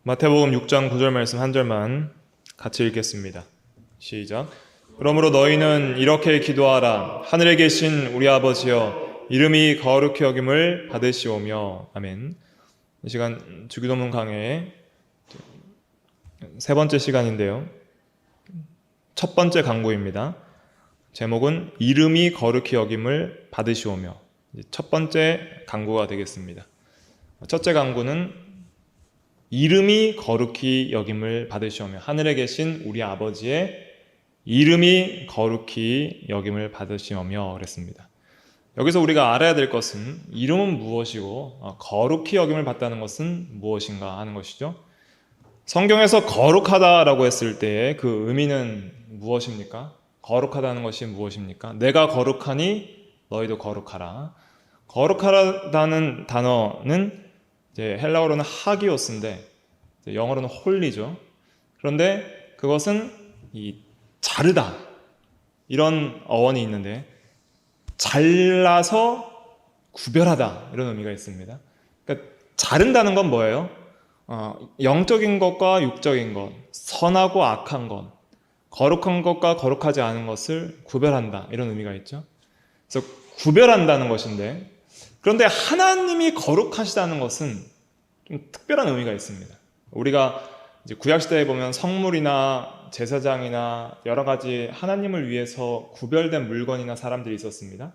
마태복음 6장 9절 말씀 한 절만 같이 읽겠습니다. 시작. 그러므로 너희는 이렇게 기도하라. 하늘에 계신 우리 아버지여, 이름이 거룩히 여김을 받으시오며. 아멘. 이 시간 주기도문 강해의 세 번째 시간인데요. 첫 번째 강구입니다. 제목은 이름이 거룩히 여김을 받으시오며. 첫 번째 강구가 되겠습니다. 첫째 강구는 이름이 거룩히 여김을 받으시오며, 하늘에 계신 우리 아버지의 이름이 거룩히 여김을 받으시오며 그랬습니다. 여기서 우리가 알아야 될 것은 이름은 무엇이고 거룩히 여김을 받다는 것은 무엇인가 하는 것이죠. 성경에서 거룩하다라고 했을 때의 그 의미는 무엇입니까? 거룩하다는 것이 무엇입니까? 내가 거룩하니 너희도 거룩하라. 거룩하다는 단어는 이제 헬라어로는 하기오스인데 영어로는 홀리죠. 그런데 그것은 이 자르다 이런 어원이 있는데, 잘라서 구별하다 이런 의미가 있습니다. 그러니까 자른다는 건 뭐예요? 영적인 것과 육적인 것, 선하고 악한 것, 거룩한 것과 거룩하지 않은 것을 구별한다 이런 의미가 있죠. 그래서 구별한다는 것인데, 그런데 하나님이 거룩하시다는 것은 좀 특별한 의미가 있습니다. 우리가 이제 구약시대에 보면 성물이나 제사장이나 여러 가지 하나님을 위해서 구별된 물건이나 사람들이 있었습니다.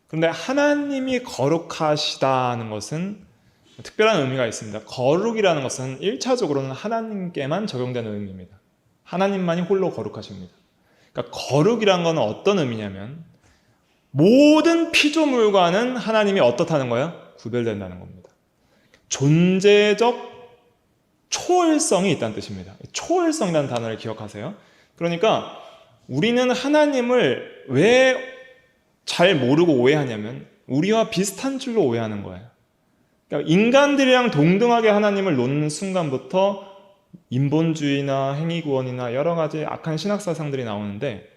그런데 하나님이 거룩하시다는 것은 특별한 의미가 있습니다. 거룩이라는 것은 1차적으로는 하나님께만 적용되는 의미입니다. 하나님만이 홀로 거룩하십니다. 그러니까 거룩이라는 것은 어떤 의미냐면, 모든 피조물과는 하나님이 어떻다는 거예요? 구별된다는 겁니다. 존재적 초월성이 있다는 뜻입니다. 초월성이라는 단어를 기억하세요. 그러니까 우리는 하나님을 왜 잘 모르고 오해하냐면 우리와 비슷한 줄로 오해하는 거예요. 그러니까 인간들이랑 동등하게 하나님을 놓는 순간부터 인본주의나 행위구원이나 여러 가지 악한 신학사상들이 나오는데,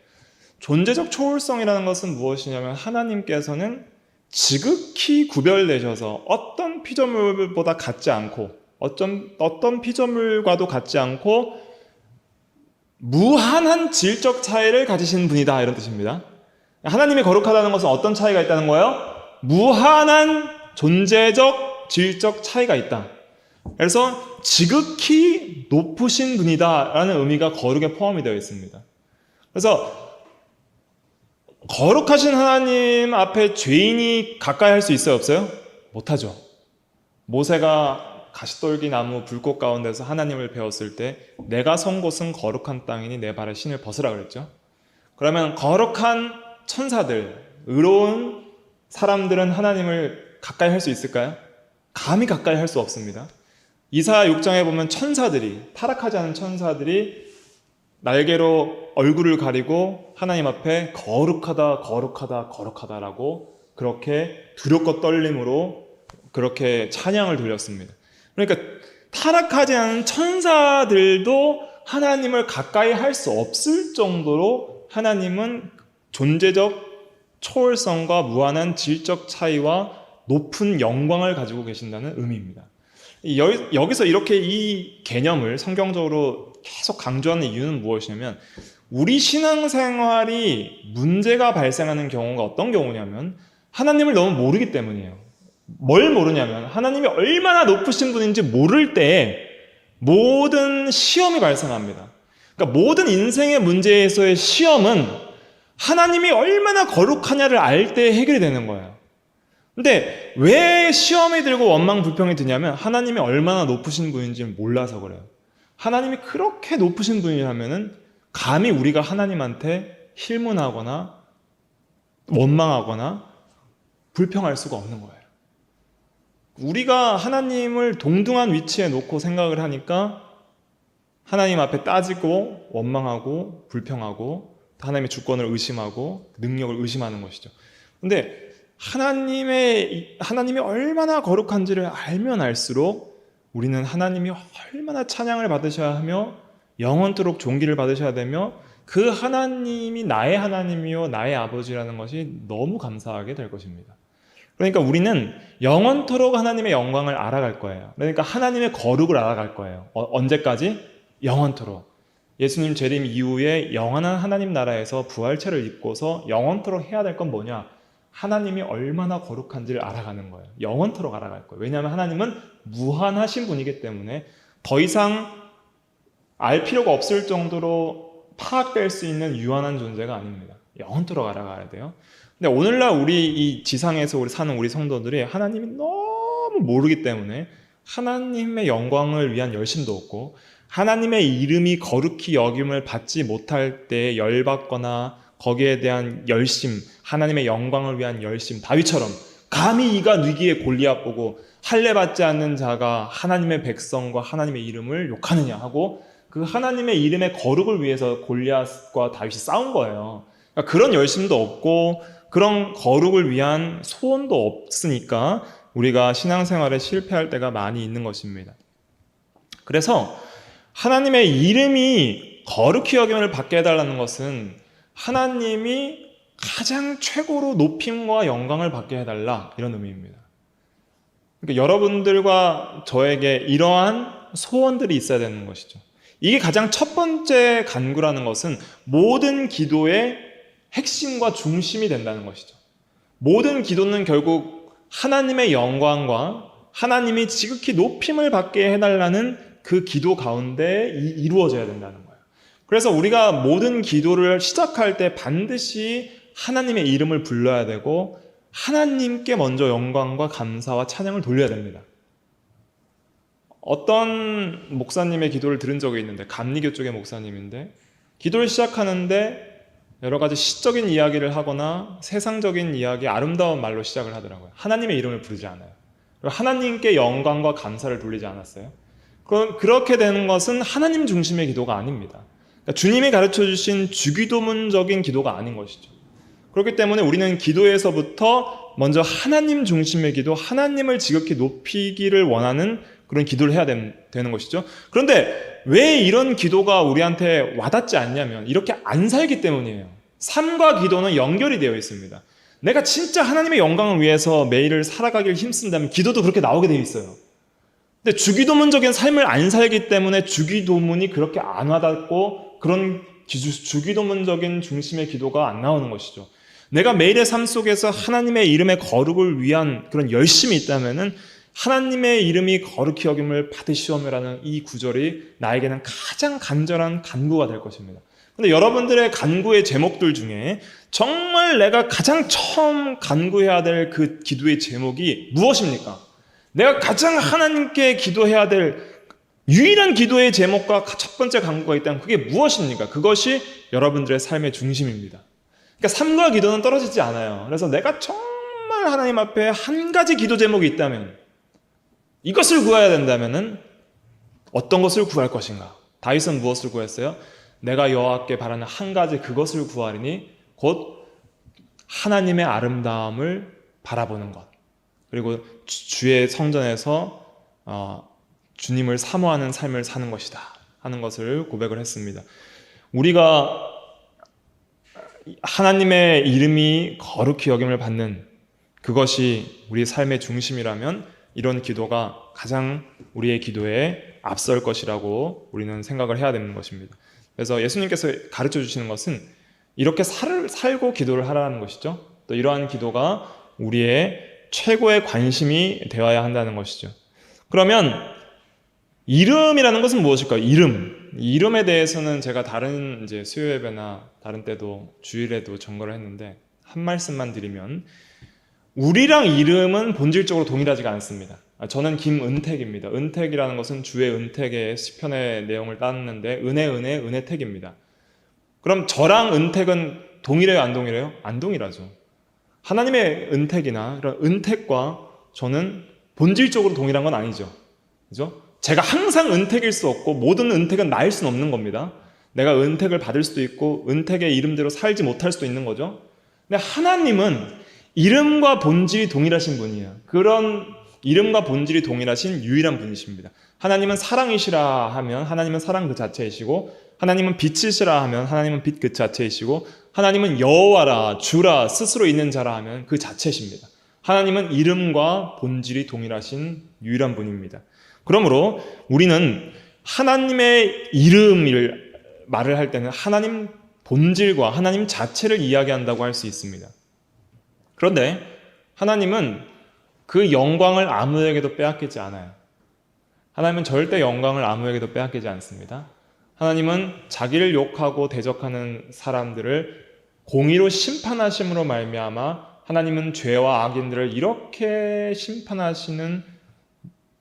존재적 초월성이라는 것은 무엇이냐면 하나님께서는 지극히 구별되셔서 어떤 피조물보다 같지 않고 어떤 피조물과도 같지 않고 무한한 질적 차이를 가지신 분이다 이런 뜻입니다. 하나님이 거룩하다는 것은 어떤 차이가 있다는 거예요? 무한한 존재적 질적 차이가 있다. 그래서 지극히 높으신 분이다 라는 의미가 거룩에 포함이 되어 있습니다. 그래서 거룩하신 하나님 앞에 죄인이 가까이 할 수 있어요, 없어요? 못하죠. 모세가 가시떨기 나무 불꽃 가운데서 하나님을 배웠을 때 내가 선 곳은 거룩한 땅이니 내 발에 신을 벗으라 그랬죠. 그러면 거룩한 천사들, 의로운 사람들은 하나님을 가까이 할 수 있을까요? 감히 가까이 할 수 없습니다. 이사야 6장에 보면 천사들이, 타락하지 않은 천사들이 날개로 얼굴을 가리고 하나님 앞에 거룩하다 거룩하다 거룩하다라고 그렇게 두렵고 떨림으로 그렇게 찬양을 돌렸습니다. 그러니까 타락하지 않은 천사들도 하나님을 가까이 할 수 없을 정도로 하나님은 존재적 초월성과 무한한 질적 차이와 높은 영광을 가지고 계신다는 의미입니다. 여기서 이렇게 이 개념을 성경적으로 계속 강조하는 이유는 무엇이냐면, 우리 신앙생활이 문제가 발생하는 경우가 어떤 경우냐면 하나님을 너무 모르기 때문이에요. 뭘 모르냐면 하나님이 얼마나 높으신 분인지 모를 때에 모든 시험이 발생합니다. 그러니까 모든 인생의 문제에서의 시험은 하나님이 얼마나 거룩하냐를 알 때 해결이 되는 거예요. 근데 왜 시험이 들고 원망 불평이 드냐면 하나님이 얼마나 높으신 분인지 몰라서 그래요. 하나님이 그렇게 높으신 분이라면은 감히 우리가 하나님한테 힐문하거나 원망하거나 불평할 수가 없는 거예요. 우리가 하나님을 동등한 위치에 놓고 생각을 하니까 하나님 앞에 따지고 원망하고 불평하고 하나님의 주권을 의심하고 능력을 의심하는 것이죠. 근데 하나님이 얼마나 거룩한지를 알면 알수록 우리는 하나님이 얼마나 찬양을 받으셔야 하며 영원토록 존귀를 받으셔야 되며 그 하나님이 나의 하나님이요 나의 아버지라는 것이 너무 감사하게 될 것입니다. 그러니까 우리는 영원토록 하나님의 영광을 알아갈 거예요. 그러니까 하나님의 거룩을 알아갈 거예요. 언제까지? 영원토록. 예수님 재림 이후에 영원한 하나님 나라에서 부활체를 입고서 영원토록 해야 될 건 뭐냐? 하나님이 얼마나 거룩한지를 알아가는 거예요. 영원토록 알아갈 거예요. 왜냐하면 하나님은 무한하신 분이기 때문에 더 이상 알 필요가 없을 정도로 파악될 수 있는 유한한 존재가 아닙니다. 영원토록 알아가야 돼요. 근데 오늘날 우리 이 지상에서 우리 사는 우리 성도들이 하나님이 너무 모르기 때문에 하나님의 영광을 위한 열심도 없고 하나님의 이름이 거룩히 여김을 받지 못할 때 열받거나 거기에 대한 열심, 하나님의 영광을 위한 열심, 다윗처럼 감히 이가 누기에 골리앗 보고 할례 받지 않는 자가 하나님의 백성과 하나님의 이름을 욕하느냐 하고 그 하나님의 이름의 거룩을 위해서 골리앗과 다윗이 싸운 거예요. 그러니까 그런 열심도 없고 그런 거룩을 위한 소원도 없으니까 우리가 신앙생활에 실패할 때가 많이 있는 것입니다. 그래서 하나님의 이름이 거룩히 여김을 받게 해달라는 것은 하나님이 가장 최고로 높임과 영광을 받게 해달라 이런 의미입니다. 그러니까 여러분들과 저에게 이러한 소원들이 있어야 되는 것이죠. 이게 가장 첫 번째 간구라는 것은 모든 기도의 핵심과 중심이 된다는 것이죠. 모든 기도는 결국 하나님의 영광과 하나님이 지극히 높임을 받게 해달라는 그 기도 가운데 이루어져야 된다는 거예요. 그래서 우리가 모든 기도를 시작할 때 반드시 하나님의 이름을 불러야 되고 하나님께 먼저 영광과 감사와 찬양을 돌려야 됩니다. 어떤 목사님의 기도를 들은 적이 있는데 감리교 쪽의 목사님인데 기도를 시작하는데 여러 가지 시적인 이야기를 하거나 세상적인 이야기, 아름다운 말로 시작을 하더라고요. 하나님의 이름을 부르지 않아요. 하나님께 영광과 감사를 돌리지 않았어요. 그렇게 되는 것은 하나님 중심의 기도가 아닙니다. 그러니까 주님이 가르쳐 주신 주기도문적인 기도가 아닌 것이죠. 그렇기 때문에 우리는 기도에서부터 먼저 하나님 중심의 기도, 하나님을 지극히 높이기를 원하는 그런 기도를 해야 되는 것이죠. 그런데 왜 이런 기도가 우리한테 와닿지 않냐면 이렇게 안 살기 때문이에요. 삶과 기도는 연결이 되어 있습니다. 내가 진짜 하나님의 영광을 위해서 매일을 살아가길 힘쓴다면 기도도 그렇게 나오게 되어 있어요. 근데 주기도문적인 삶을 안 살기 때문에 주기도문이 그렇게 안 와닿고 그런 주기도문적인 중심의 기도가 안 나오는 것이죠. 내가 매일의 삶 속에서 하나님의 이름의 거룩을 위한 그런 열심이 있다면은 하나님의 이름이 거룩히 여김을 받으시오며라는 이 구절이 나에게는 가장 간절한 간구가 될 것입니다. 근데 여러분들의 간구의 제목들 중에 정말 내가 가장 처음 간구해야 될 그 기도의 제목이 무엇입니까? 내가 가장 하나님께 기도해야 될 유일한 기도의 제목과 첫 번째 간구가 있다면 그게 무엇입니까? 그것이 여러분들의 삶의 중심입니다. 그러니까 삶과 기도는 떨어지지 않아요. 그래서 내가 정말 하나님 앞에 한 가지 기도 제목이 있다면 이것을 구해야 된다면은 어떤 것을 구할 것인가? 다윗은 무엇을 구했어요? 내가 여호와께 바라는 한 가지 그것을 구하리니 곧 하나님의 아름다움을 바라보는 것. 그리고 주의 성전에서 주님을 사모하는 삶을 사는 것이다 하는 것을 고백을 했습니다. 우리가 하나님의 이름이 거룩히 여김을 받는 그것이 우리 삶의 중심이라면 이런 기도가 가장 우리의 기도에 앞설 것이라고 우리는 생각을 해야 되는 것입니다. 그래서 예수님께서 가르쳐 주시는 것은 이렇게 살고 기도를 하라는 것이죠. 또 이러한 기도가 우리의 최고의 관심이 되어야 한다는 것이죠. 그러면 이름이라는 것은 무엇일까요? 이름에 대해서는 제가 다른 이제 수요 예배나 다른 때도 주일에도 전거를 했는데 한 말씀만 드리면 우리랑 이름은 본질적으로 동일하지가 않습니다. 저는 김은택입니다. 은택이라는 것은 주의 은택의 시편의 내용을 따는데 은혜택입니다. 그럼 저랑 은택은 동일해요, 안 동일해요? 안 동일하죠. 하나님의 은택이나 이런 은택과 저는 본질적으로 동일한 건 아니죠. 그죠? 제가 항상 은택일 수 없고 모든 은택은 나일 수는 없는 겁니다. 내가 은택을 받을 수도 있고 은택의 이름대로 살지 못할 수도 있는 거죠. 근데 하나님은 이름과 본질이 동일하신 분이에요. 그런 이름과 본질이 동일하신 유일한 분이십니다. 하나님은 사랑이시라 하면 하나님은 사랑 그 자체이시고 하나님은 빛이시라 하면 하나님은 빛 그 자체이시고 하나님은 여호와라 주라 스스로 있는 자라 하면 그 자체십니다. 하나님은 이름과 본질이 동일하신 유일한 분입니다. 그러므로 우리는 하나님의 이름을 말을 할 때는 하나님 본질과 하나님 자체를 이야기한다고 할 수 있습니다. 그런데 하나님은 그 영광을 아무에게도 빼앗기지 않아요. 하나님은 절대 영광을 아무에게도 빼앗기지 않습니다. 하나님은 자기를 욕하고 대적하는 사람들을 공의로 심판하심으로 말미암아 하나님은 죄와 악인들을 이렇게 심판하시는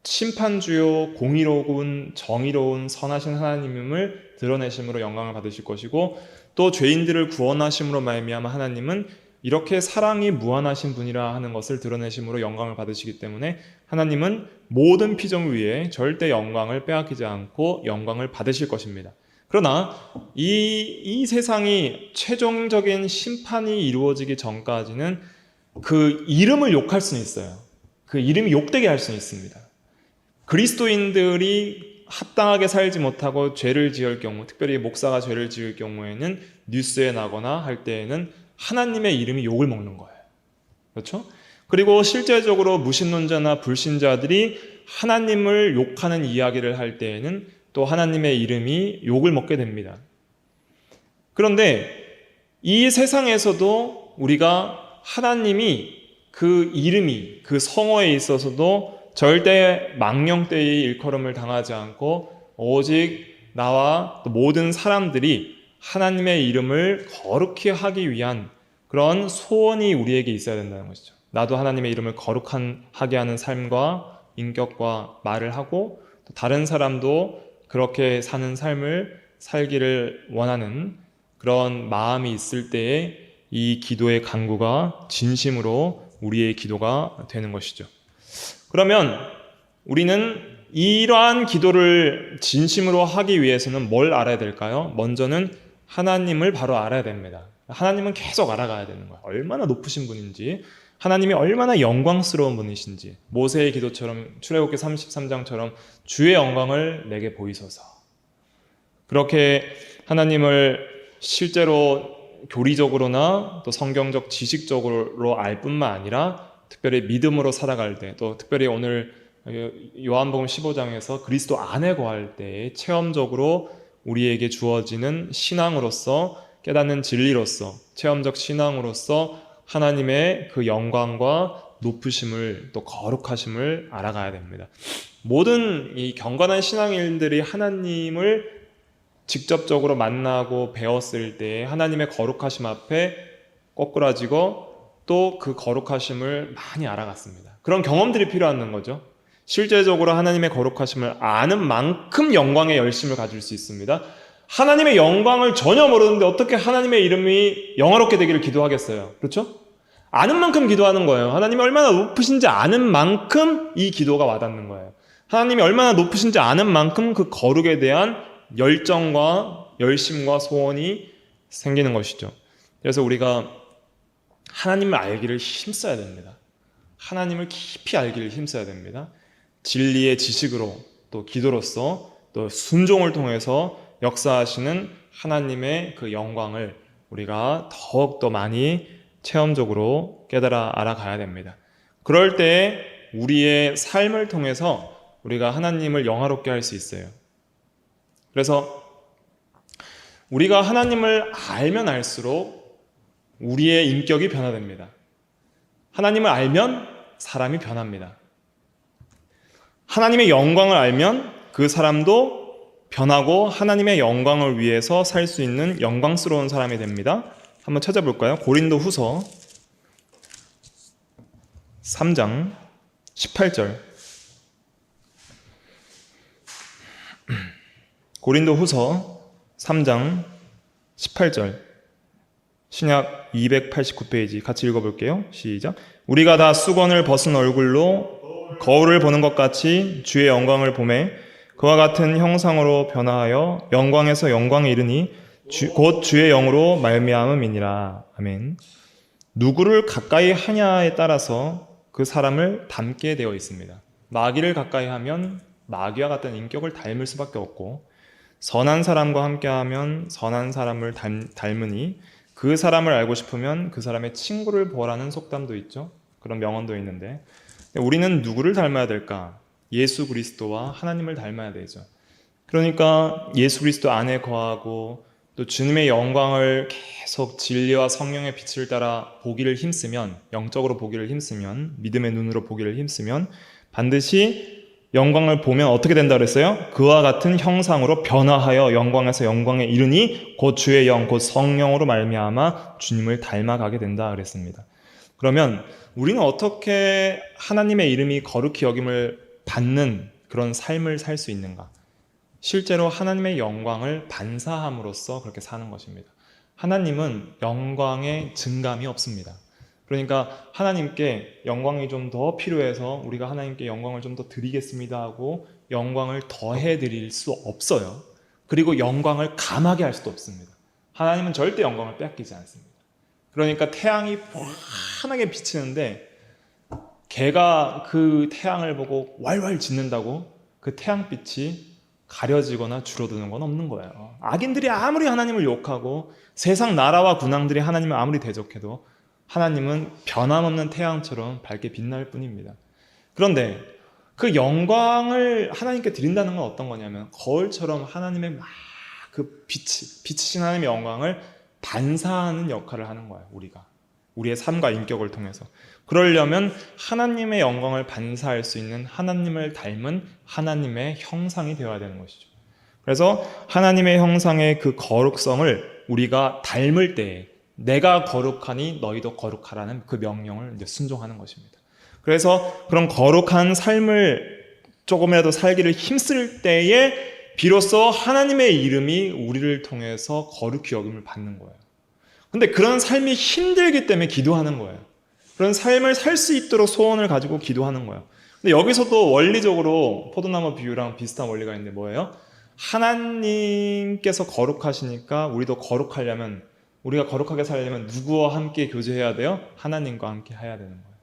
심판주요 공의로운 정의로운 선하신 하나님임을 드러내심으로 영광을 받으실 것이고, 또 죄인들을 구원하심으로 말미암아 하나님은 이렇게 사랑이 무한하신 분이라 하는 것을 드러내심으로 영광을 받으시기 때문에 하나님은 모든 피조물 위에 절대 영광을 빼앗기지 않고 영광을 받으실 것입니다. 그러나 이 세상이 최종적인 심판이 이루어지기 전까지는 그 이름을 욕할 수는 있어요. 그 이름이 욕되게 할 수는 있습니다. 그리스도인들이 합당하게 살지 못하고 죄를 지을 경우, 특별히 목사가 죄를 지을 경우에는 뉴스에 나거나 할 때에는 하나님의 이름이 욕을 먹는 거예요. 그렇죠? 그리고 실제적으로 무신론자나 불신자들이 하나님을 욕하는 이야기를 할 때에는 또 하나님의 이름이 욕을 먹게 됩니다. 그런데 이 세상에서도 우리가 하나님이 그 이름이 그 성어에 있어서도 절대 망령되이 일컬음을 당하지 않고 오직 나와 또 모든 사람들이 하나님의 이름을 거룩히 하기 위한 그런 소원이 우리에게 있어야 된다는 것이죠. 나도 하나님의 이름을 거룩하게 하는 삶과 인격과 말을 하고 또 다른 사람도 그렇게 사는 삶을 살기를 원하는 그런 마음이 있을 때에 이 기도의 간구가 진심으로 우리의 기도가 되는 것이죠. 그러면 우리는 이러한 기도를 진심으로 하기 위해서는 뭘 알아야 될까요? 먼저는 하나님을 바로 알아야 됩니다. 하나님은 계속 알아가야 되는 거예요. 얼마나 높으신 분인지, 하나님이 얼마나 영광스러운 분이신지, 모세의 기도처럼 출애굽기 33장처럼 주의 영광을 내게 보이소서. 그렇게 하나님을 실제로 교리적으로나 또 성경적 지식적으로 알 뿐만 아니라 특별히 믿음으로 살아갈 때, 또 특별히 오늘 요한복음 15장에서 그리스도 안에 거할 때에 체험적으로 우리에게 주어지는 신앙으로서, 깨닫는 진리로서, 체험적 신앙으로서 하나님의 그 영광과 높으심을 또 거룩하심을 알아가야 됩니다. 모든 이 경건한 신앙인들이 하나님을 직접적으로 만나고 배웠을 때 하나님의 거룩하심 앞에 꼬꾸라지고 또 그 거룩하심을 많이 알아갔습니다. 그런 경험들이 필요한 거죠. 실제적으로 하나님의 거룩하심을 아는 만큼 영광의 열심을 가질 수 있습니다. 하나님의 영광을 전혀 모르는데 어떻게 하나님의 이름이 영화롭게 되기를 기도하겠어요? 그렇죠? 아는 만큼 기도하는 거예요. 하나님이 얼마나 높으신지 아는 만큼 이 기도가 와닿는 거예요. 하나님이 얼마나 높으신지 아는 만큼 그 거룩에 대한 열정과 열심과 소원이 생기는 것이죠. 그래서 우리가 하나님을 알기를 힘써야 됩니다. 하나님을 깊이 알기를 힘써야 됩니다. 진리의 지식으로 또 기도로서 또 순종을 통해서 역사하시는 하나님의 그 영광을 우리가 더욱더 많이 체험적으로 깨달아 알아가야 됩니다. 그럴 때 우리의 삶을 통해서 우리가 하나님을 영화롭게 할 수 있어요. 그래서 우리가 하나님을 알면 알수록 우리의 인격이 변화됩니다. 하나님을 알면 사람이 변합니다. 하나님의 영광을 알면 그 사람도 변하고 하나님의 영광을 위해서 살 수 있는 영광스러운 사람이 됩니다. 한번 찾아볼까요? 고린도 후서 3장 18절. 고린도 후서 3장 18절. 신약 289페이지 같이 읽어볼게요. 시작. 우리가 다 수건을 벗은 얼굴로 거울을 보는 것 같이 주의 영광을 보매 그와 같은 형상으로 변화하여 영광에서 영광에 이르니 곧 주의 영으로 말미암음이니라. 아멘. 누구를 가까이 하냐에 따라서 그 사람을 닮게 되어 있습니다. 마귀를 가까이 하면 마귀와 같은 인격을 닮을 수밖에 없고, 선한 사람과 함께하면 선한 사람을 닮으니 그 사람을 알고 싶으면 그 사람의 친구를 보라는 속담도 있죠. 그런 명언도 있는데 우리는 누구를 닮아야 될까? 예수 그리스도와 하나님을 닮아야 되죠. 그러니까 예수 그리스도 안에 거하고 또 주님의 영광을 계속 진리와 성령의 빛을 따라 보기를 힘쓰면, 영적으로 보기를 힘쓰면, 믿음의 눈으로 보기를 힘쓰면 반드시 영광을 보면 어떻게 된다 그랬어요? 그와 같은 형상으로 변화하여 영광에서 영광에 이르니 곧 주의 영, 곧 성령으로 말미암아 주님을 닮아가게 된다 그랬습니다. 그러면 우리는 어떻게 하나님의 이름이 거룩히 여김을 받는 그런 삶을 살 수 있는가? 실제로 하나님의 영광을 반사함으로써 그렇게 사는 것입니다. 하나님은 영광의 증감이 없습니다. 그러니까 하나님께 영광이 좀 더 필요해서 우리가 하나님께 영광을 좀 더 드리겠습니다 하고 영광을 더해 드릴 수 없어요. 그리고 영광을 감하게 할 수도 없습니다. 하나님은 절대 영광을 빼앗기지 않습니다. 그러니까 태양이 환하게 비치는데 개가 그 태양을 보고 왈왈 짖는다고 그 태양빛이 가려지거나 줄어드는 건 없는 거예요. 악인들이 아무리 하나님을 욕하고 세상 나라와 군왕들이 하나님을 아무리 대적해도 하나님은 변함없는 태양처럼 밝게 빛날 뿐입니다. 그런데 그 영광을 하나님께 드린다는 건 어떤 거냐면 거울처럼 하나님의 막 그 비치신 하나님의 영광을 반사하는 역할을 하는 거예요. 우리의 삶과 인격을 통해서. 그러려면 하나님의 영광을 반사할 수 있는 하나님을 닮은 하나님의 형상이 되어야 되는 것이죠. 그래서 하나님의 형상의 그 거룩성을 우리가 닮을 때에 내가 거룩하니 너희도 거룩하라는 그 명령을 이제 순종하는 것입니다. 그래서 그런 거룩한 삶을 조금이라도 살기를 힘쓸 때에 비로소 하나님의 이름이 우리를 통해서 거룩히 여김을 받는 거예요. 근데 그런 삶이 힘들기 때문에 기도하는 거예요. 그런 삶을 살 수 있도록 소원을 가지고 기도하는 거예요. 근데 여기서도 원리적으로 포도나무 비유랑 비슷한 원리가 있는데 뭐예요? 하나님께서 거룩하시니까 우리도 거룩하려면, 우리가 거룩하게 살려면 누구와 함께 교제해야 돼요? 하나님과 함께 해야 되는 거예요.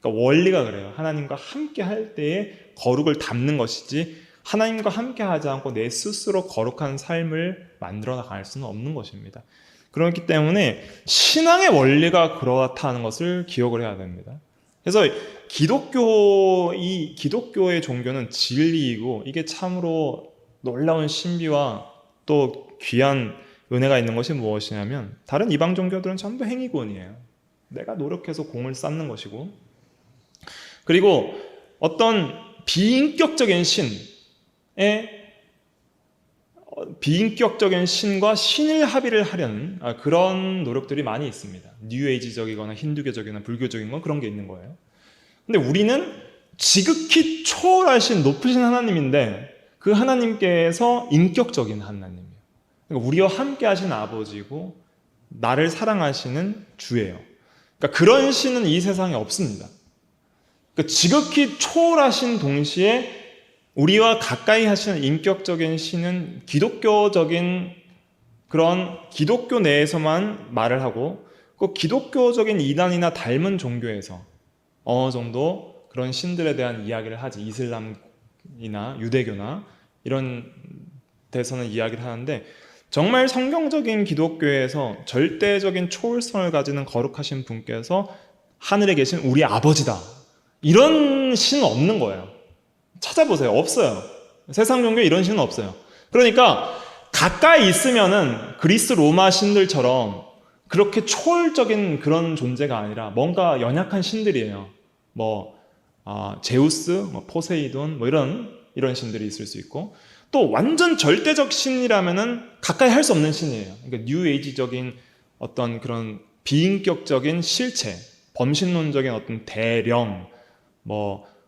그러니까 원리가 그래요. 하나님과 함께 할 때에 거룩을 담는 것이지 하나님과 함께 하지 않고 내 스스로 거룩한 삶을 만들어 나갈 수는 없는 것입니다. 그렇기 때문에 신앙의 원리가 그렇다는 것을 기억을 해야 됩니다. 그래서 기독교의 종교는 진리이고 이게 참으로 놀라운 신비와 또 귀한 은혜가 있는 것이 무엇이냐면 다른 이방 종교들은 전부 행위권이에요. 내가 노력해서 공을 쌓는 것이고, 그리고 어떤 비인격적인 신과 신일 합의를 하려는 그런 노력들이 많이 있습니다. 뉴에이지적이거나 힌두교적이거나 불교적인 건 그런 게 있는 거예요. 근데 우리는 지극히 초월하신 높으신 하나님인데 그 하나님께서 인격적인 하나님이에요. 그러니까 우리와 함께 하신 아버지고 나를 사랑하시는 주예요. 그러니까 그런 신은 이 세상에 없습니다. 그러니까 지극히 초월하신 동시에 우리와 가까이 하시는 인격적인 신은 기독교적인 그런 기독교 내에서만 말을 하고 그 기독교적인 이단이나 닮은 종교에서 어느 정도 그런 신들에 대한 이야기를 하지. 이슬람이나 유대교나 이런 데서는 이야기를 하는데 정말 성경적인 기독교에서 절대적인 초월성을 가지는 거룩하신 분께서 하늘에 계신 우리 아버지다. 이런 신은 없는 거예요. 찾아보세요. 없어요. 세상 종교에 이런 신은 없어요. 그러니까 가까이 있으면은 그리스 로마 신들처럼 그렇게 초월적인 그런 존재가 아니라 뭔가 연약한 신들이에요. 제우스, 포세이돈, 이런 신들이 있을 수 있고, 또 완전 절대적 신이라면은 가까이 할 수 없는 신이에요. 그러니까 뉴에이지적인 어떤 그런 비인격적인 실체, 범신론적인 어떤 대령,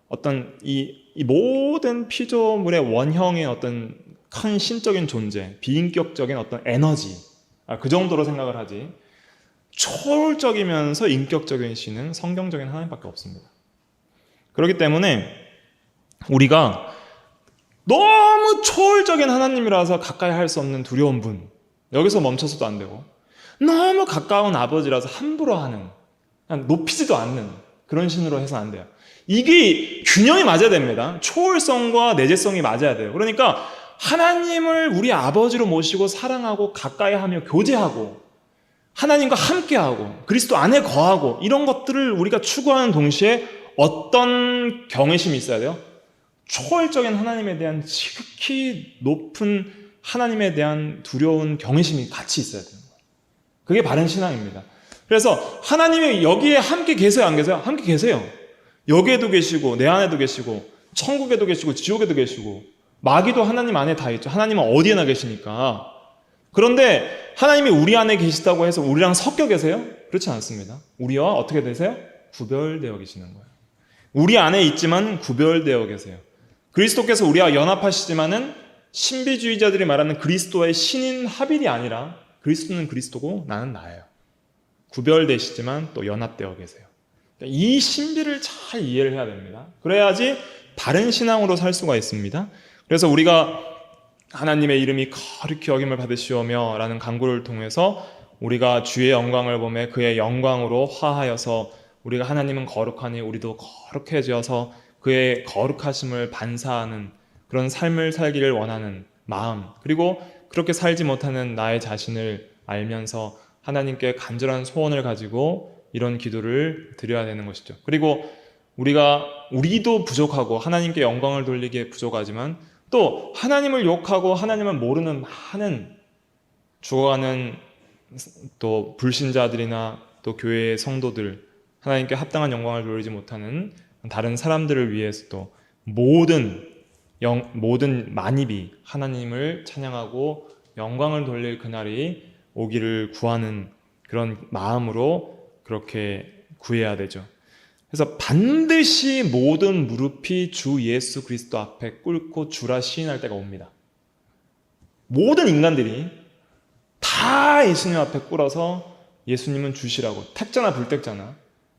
어떤 이 모든 피조물의 원형의 어떤 큰 신적인 존재, 비인격적인 어떤 에너지, 그 정도로 생각을 하지. 초월적이면서 인격적인 신은 성경적인 하나님밖에 없습니다. 그렇기 때문에 우리가 너무 초월적인 하나님이라서 가까이 할 수 없는 두려운 분, 여기서 멈춰서도 안 되고, 너무 가까운 아버지라서 함부로 하는, 높이지도 않는 그런 신으로 해서는 안 돼요. 이게 균형이 맞아야 됩니다. 초월성과 내재성이 맞아야 돼요. 그러니까 하나님을 우리 아버지로 모시고 사랑하고 가까이 하며 교제하고 하나님과 함께하고 그리스도 안에 거하고 이런 것들을 우리가 추구하는 동시에 어떤 경외심이 있어야 돼요? 초월적인 하나님에 대한 지극히 높은 하나님에 대한 두려운 경외심이 같이 있어야 되는 거예요. 그게 바른 신앙입니다. 그래서 하나님이 여기에 함께 계세요, 안 계세요? 함께 계세요. 여기에도 계시고 내 안에도 계시고 천국에도 계시고 지옥에도 계시고 마귀도 하나님 안에 다 있죠. 하나님은 어디에나 계시니까. 그런데 하나님이 우리 안에 계시다고 해서 우리랑 섞여 계세요? 그렇지 않습니다. 우리와 어떻게 되세요? 구별되어 계시는 거예요. 우리 안에 있지만 구별되어 계세요. 그리스도께서 우리와 연합하시지만은 신비주의자들이 말하는 그리스도의 신인 합일이 아니라 그리스도는 그리스도고 나는 나예요. 구별되시지만 또 연합되어 계세요. 이 신비를 잘 이해를 해야 됩니다. 그래야지 바른 신앙으로 살 수가 있습니다. 그래서 우리가 하나님의 이름이 거룩히 여김을 받으시오며 라는 간구를 통해서 우리가 주의 영광을 보며 그의 영광으로 화하여서 우리가 하나님은 거룩하니 우리도 거룩해져서 그의 거룩하심을 반사하는 그런 삶을 살기를 원하는 마음, 그리고 그렇게 살지 못하는 나의 자신을 알면서 하나님께 간절한 소원을 가지고 이런 기도를 드려야 되는 것이죠. 그리고 우리도 부족하고 하나님께 영광을 돌리기에 부족하지만 또 하나님을 욕하고 하나님을 모르는 많은 죽어가는 또 불신자들이나 또 교회의 성도들, 하나님께 합당한 영광을 돌리지 못하는 다른 사람들을 위해서도 모든 만입이 하나님을 찬양하고 영광을 돌릴 그날이 오기를 구하는 그런 마음으로 그렇게 구해야 되죠. 그래서 반드시 모든 무릎이 주 예수 그리스도 앞에 꿇고 주라 시인할 때가 옵니다. 모든 인간들이 다 예수님 앞에 꿇어서 예수님은 주시라고, 택자나 불택자나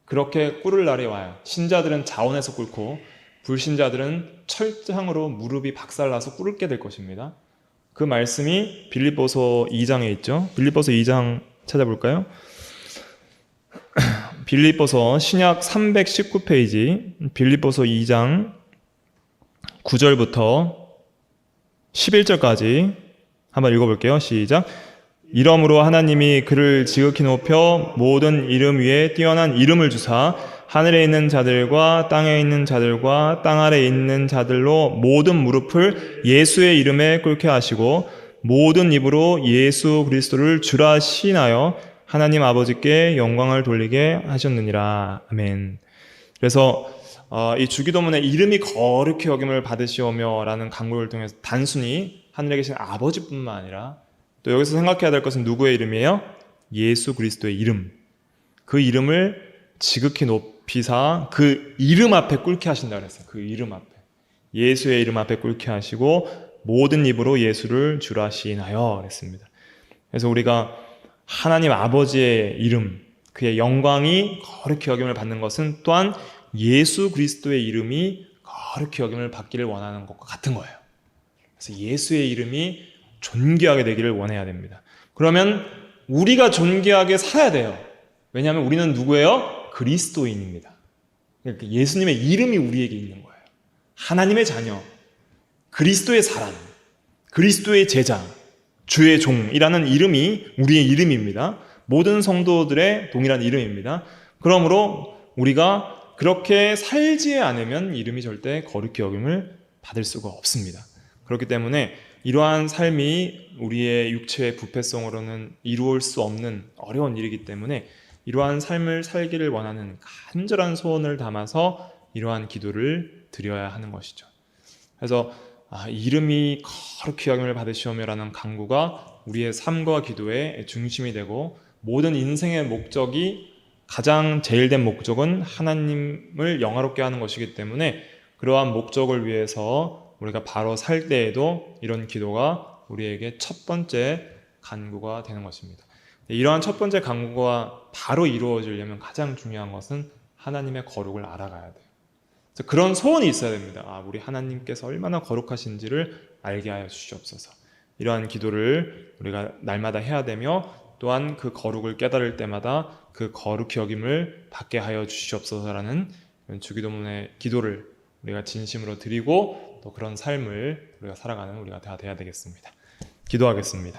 그렇게 꿇을 날이 와요. 신자들은 자원해서 꿇고 불신자들은 철장으로 무릎이 박살나서 꿇게 될 것입니다. 그 말씀이 빌립보서 2장에 있죠. 빌립보서 2장 찾아볼까요? 빌립보서 신약 319페이지 빌립보서 2장 9절부터 11절까지 한번 읽어볼게요. 시작. 이러므로 하나님이 그를 지극히 높여 모든 이름 위에 뛰어난 이름을 주사 하늘에 있는 자들과 땅에 있는 자들과 땅 아래에 있는 자들로 모든 무릎을 예수의 이름에 꿇게 하시고 모든 입으로 예수 그리스도를 주라 시인하여 하나님 아버지께 영광을 돌리게 하셨느니라. 아멘. 그래서 이 주기도문에 이름이 거룩히 여김을 받으시오며 라는 간구를 통해서 단순히 하늘에 계신 아버지뿐만 아니라 또 여기서 생각해야 될 것은 누구의 이름이에요? 예수 그리스도의 이름. 그 이름을 지극히 높이사 그 이름 앞에 꿇게 하신다 그랬어요. 그 이름 앞에. 예수의 이름 앞에 꿇게 하시고 모든 입으로 예수를 주라 시인하여 그랬습니다. 그래서 우리가 하나님 아버지의 이름, 그의 영광이 거룩히 여김을 받는 것은 또한 예수 그리스도의 이름이 거룩히 여김을 받기를 원하는 것과 같은 거예요. 그래서 예수의 이름이 존귀하게 되기를 원해야 됩니다. 그러면 우리가 존귀하게 살아야 돼요. 왜냐하면 우리는 누구예요? 그리스도인입니다. 그러니까 예수님의 이름이 우리에게 있는 거예요. 하나님의 자녀, 그리스도의 사람, 그리스도의 제자, 주의 종이라는 이름이 우리의 이름입니다. 모든 성도들의 동일한 이름입니다. 그러므로 우리가 그렇게 살지 않으면 이름이 절대 거룩히 여김을 받을 수가 없습니다. 그렇기 때문에 이러한 삶이 우리의 육체의 부패성으로는 이루어질 수 없는 어려운 일이기 때문에 이러한 삶을 살기를 원하는 간절한 소원을 담아서 이러한 기도를 드려야 하는 것이죠. 그래서 이름이 거룩히 여김을 받으시오며라는 간구가 우리의 삶과 기도의 중심이 되고 모든 인생의 목적이 가장 제일된 목적은 하나님을 영화롭게 하는 것이기 때문에 그러한 목적을 위해서 우리가 바로 살 때에도 이런 기도가 우리에게 첫 번째 간구가 되는 것입니다. 이러한 첫 번째 간구가 바로 이루어지려면 가장 중요한 것은 하나님의 거룩을 알아가야 돼요. 그런 소원이 있어야 됩니다. 우리 하나님께서 얼마나 거룩하신지를 알게 하여 주시옵소서. 이러한 기도를 우리가 날마다 해야 되며 또한 그 거룩을 깨달을 때마다 그 거룩히 여김을 받게 하여 주시옵소서라는 주기도문의 기도를 우리가 진심으로 드리고 또 그런 삶을 우리가 살아가는 우리가 다 돼야 되겠습니다. 기도하겠습니다.